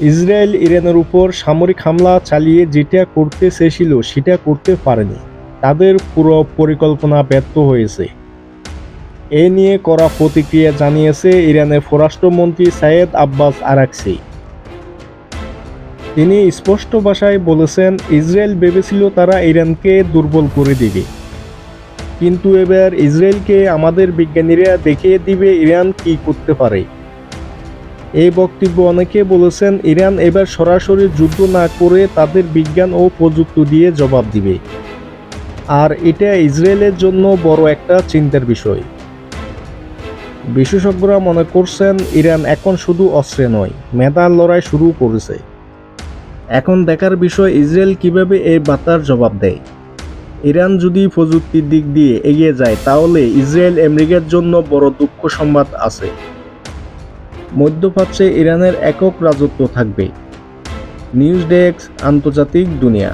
Israel ইরানের উপর সামরিক হামলা চালিয়ে যেটা করতে চেয়েছিল সেটা করতে পারেনি। তাদের পুরো পরিকল্পনা ব্যর্থ হয়েছে। এ নিয়ে কড়া প্রতিক্রিয়া জানিয়েছে ইরানের পররাষ্ট্রমন্ত্রী সাইয়েদ আব্বাস আরাকচি। তিনি স্পষ্ট ভাষায় বলেছেন, ইসরায়েল ভেবেছিল তারা ইরানকে দুর্বল করে দেবে, কিন্তু এবার ইসরায়েলকে আমাদের বিজ্ঞানীরা দেখিয়ে দিবে ইরান কি করতে পারে। এই বক্তব্য অনেকে বলেছেন ইরান এবার সরাসরি যুদ্ধ না করে তাদের বিজ্ঞান ও প্রযুক্তি দিয়ে জবাব দিবে, আর এটা ইসরায়েলের জন্য বড় একটা চিন্তার বিষয়। বিশেষজ্ঞরা মনে করছেন ইরান এখন শুধু অস্ত্রে নয়, মেধার লড়াই শুরু করেছে। এখন দেখার বিষয় ইসরায়েল কিভাবে এই বার্তার জবাব দেয়। ইরান যদি প্রযুক্তির দিক দিয়ে এগিয়ে যায় তাহলে ইসরায়েল আমেরিকার জন্য বড় দুঃখ সংবাদ আছে। মধ্যপ্রাচ্যে ইরানের একক রাজত্ব থাকবে। নিউজ ডেস্ক, আন্তর্জাতিক দুনিয়া।